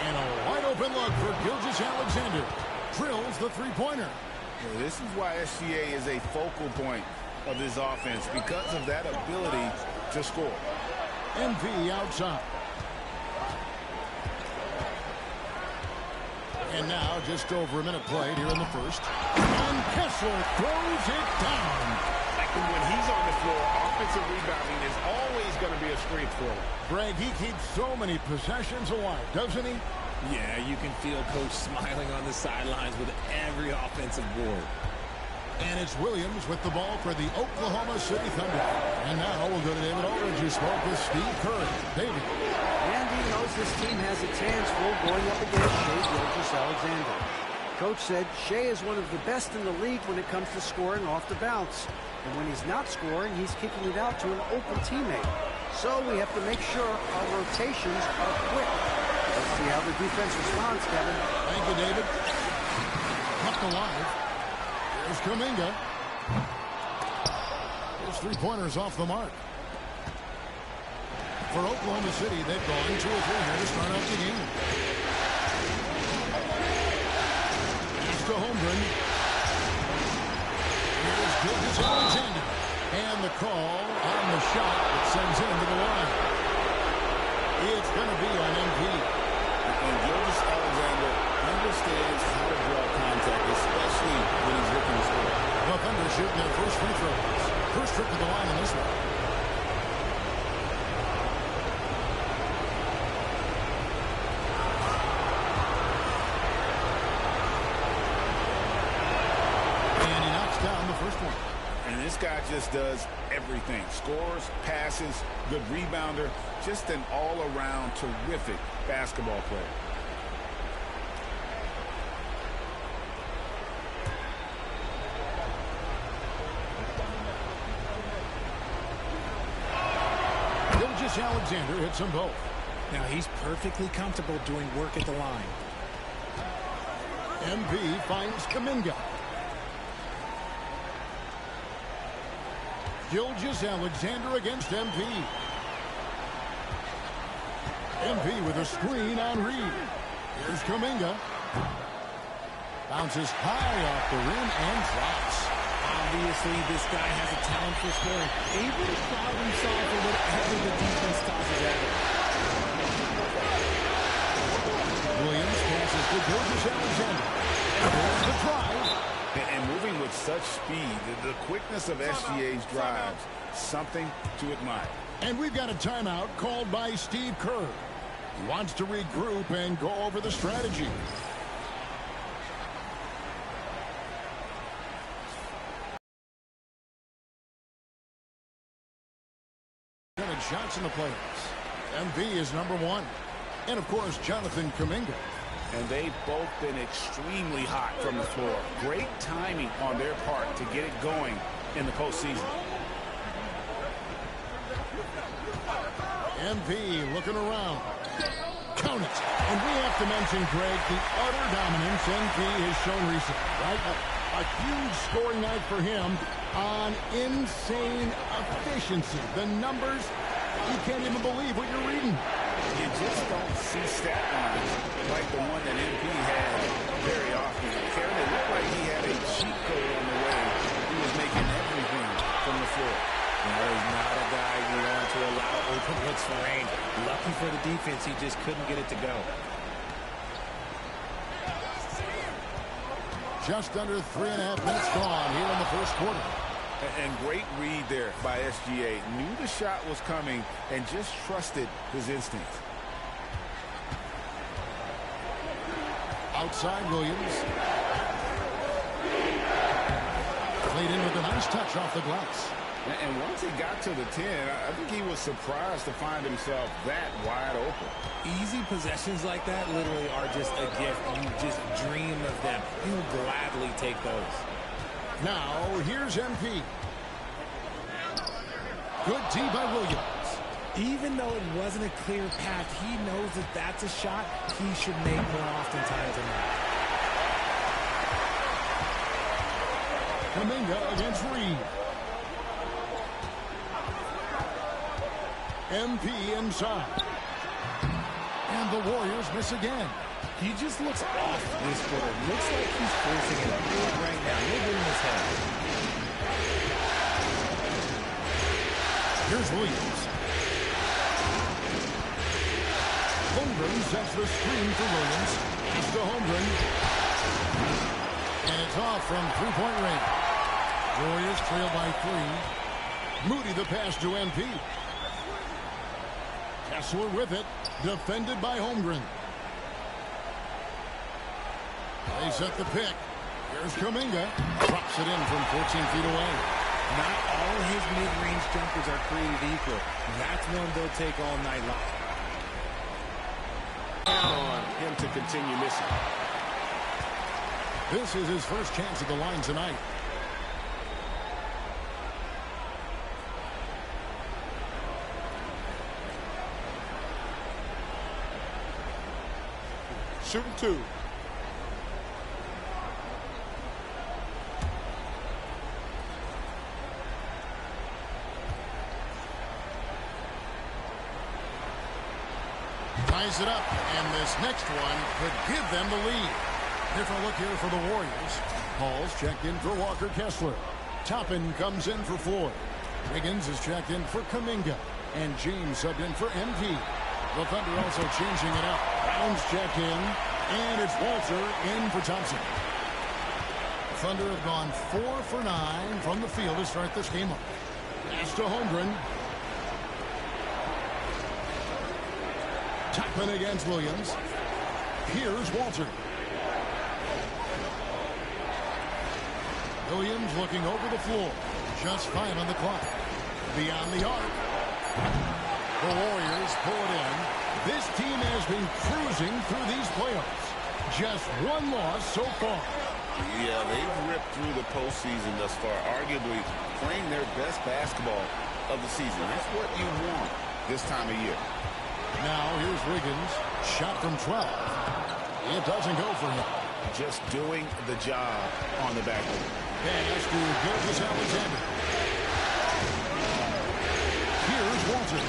And a wide open look for Gilgeous-Alexander. Drills the three-pointer. This is why SGA is a focal point of this offense, because of that ability to score. MP outside. And now just over a minute played here in the first. And Kessler throws it down. When he's on the floor, offensive rebounding is always going to be a strength for him. Greg, he keeps so many possessions alive, doesn't he? Yeah, you can feel Coach smiling on the sidelines with every offensive board. And it's Williams with the ball for the Oklahoma City Thunder. And now we'll go to David Aldridge, who spoke with Steve Kerr. David. Andy knows this team has its hands full going up against Shai Gilgeous-Alexander. Coach said Shai is one of the best in the league when it comes to scoring off the bounce. And when he's not scoring, he's kicking it out to an open teammate. So we have to make sure our rotations are quick. Let's see how the defense responds, Kevin. Thank you, David. Kept alive. Here's Kuminga. His three-pointers off the mark. For Oklahoma City, they've gone 2 or 3 here to start out the game. Pass to Holmgren. Here's Gilgeous-Alexander. And the call on the shot that sends him to the line. It's going to be on MP. And Gilgeous-Alexander understands how to draw contact, especially when he's looking to score. The Thunder shooting their first free throws. First trip to the line in this one. And he knocks down the first one. And this guy just does everything. Scores, passes, good rebounder, just an all-around terrific basketball player. Gilgeous-Alexander hits them both. Now he's perfectly comfortable doing work at the line. MP finds Kuminga. Gilgeous-Alexander against MP. MP with a screen on Reed. Here's Kuminga. Bounces high off the rim and drops. Obviously, this guy has a talent for scoring. Able to problem solve for whatever the defense tosses at him. Williams passes to Gilgeous-Alexander. And there's the drive. And moving with such speed, the quickness of SGA's drives, something to admire. And we've got a timeout called by Steve Kerr. He wants to regroup and go over the strategy. Shots in the playoffs. MV is #1. And, of course, Jonathan Kuminga. And they've both been extremely hot from the floor. Great timing on their part to get it going in the postseason. MP looking around. Count it. And we have to mention, Greg, the utter dominance MP has shown recently, right? A huge scoring night for him on insane efficiency. The numbers, you can't even believe what you're reading. You just don't see stat lines like the one that MP had very often. Kevin, it looked like he had a cheat code on the way. He was making everything from the floor. He's not a guy you want to allow open looks for rain. Lucky for the defense, he just couldn't get it to go. Just under 3.5 minutes gone here in the first quarter. And great read there by SGA. Knew the shot was coming and just trusted his instincts. Outside Williams. Played in with a nice touch off the glass. And once he got to the 10, I think he was surprised to find himself that wide open. Easy possessions like that literally are just a gift. You just dream of them. You'll gladly take those. Now, here's MP. Good D by Williams. Even though it wasn't a clear path, he knows that that's a shot he should make more oftentimes than not. Kuminga against Reed. MP inside. And the Warriors miss again. He just looks off this quarter. Looks like he's forcing it big right now. No good in his head. Here's Williams. Holmgren sets the screen for Williams. Pass to Holmgren. And it's off from three-point range. Warriors trail by 3. Moody the pass to MP. Kessler with it. Defended by Holmgren. They set the pick. Here's Kuminga. Drops it in from 14 feet away. Not all his mid-range jumpers are created equal. That's one they'll take all night long. On him to continue missing. This is his first chance at the line tonight. Shooting 2. Ties it up, and this next one could give them the lead. Different look here for the Warriors. Hall's checked in for Walker Kessler. Toppin comes in for Floyd. Wiggins is checked in for Kuminga. And James subbed in for MP. The Thunder also changing it up. Brown's checked in, and it's Walter in for Thompson. The Thunder have gone 4 for 9 from the field to start this game up. Pass to Holmgren. Toppin against Williams. Here's Walter. Williams looking over the floor. Just 5 on the clock. Beyond the arc. The Warriors pull it in. This team has been cruising through these playoffs. Just 1 loss so far. Yeah, they've ripped through the postseason thus far, arguably playing their best basketball of the season. That's what you want this time of year. Now here's Wiggins. Shot from 12. It doesn't go for him. Just doing the job on the backboard. Pass to Gilgeous-Alexander. Here's Walter.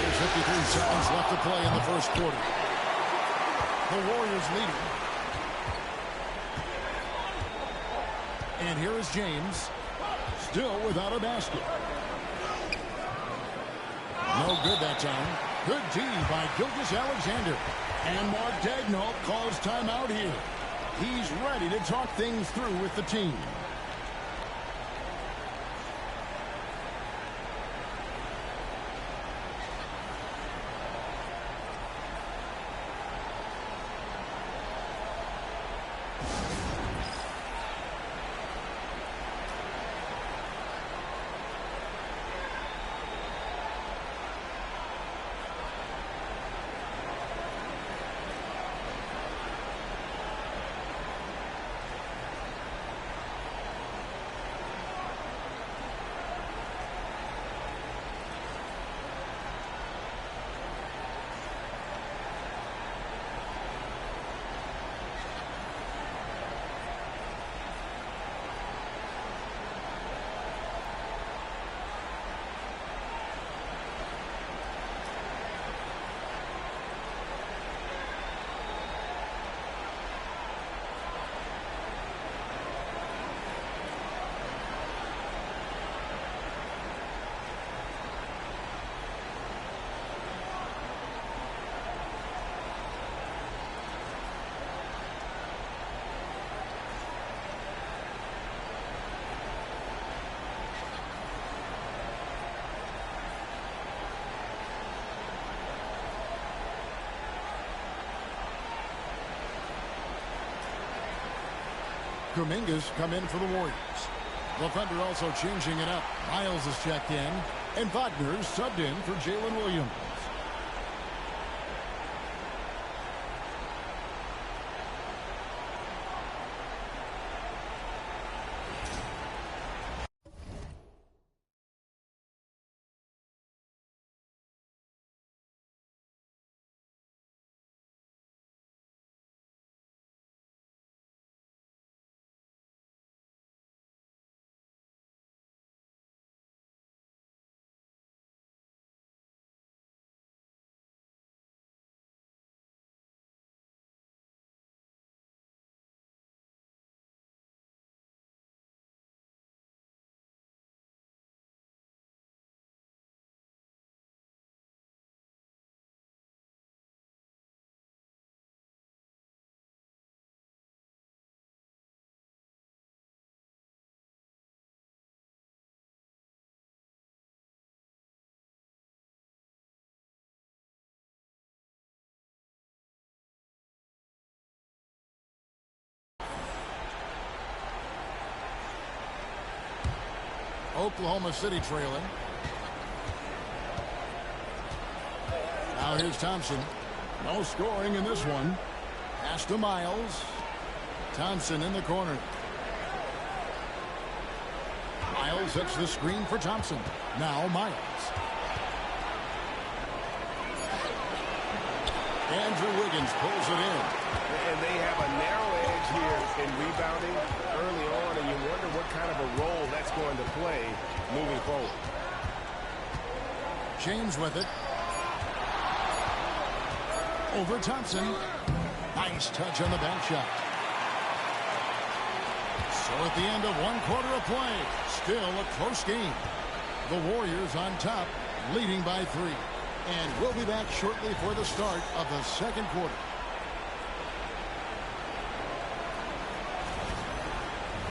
There's 53 seconds left to play in the first quarter. The Warriors leading. And here is James. Still without a basket. No good that time. Good D by Gilgeous-Alexander. And Mark Daigneault calls timeout here. He's ready to talk things through with the team. Kuminga's come in for the Warriors. The Thunder also changing it up. Miles is checked in, and Wagner's subbed in for Jalen Williams. Oklahoma City trailing. Now here's Thompson. No scoring in this one. Pass to Miles. Thompson in the corner. Miles hits the screen for Thompson. Now Miles. Andrew Wiggins pulls it in. And they have a narrow edge here in rebounding early on, and you wonder what kind of a role that's going to play moving forward. James with it. Over Thompson. Nice touch on the back shot. So at the end of one quarter of play, still a close game. The Warriors on top, leading by 3. And we'll be back shortly for the start of the second quarter.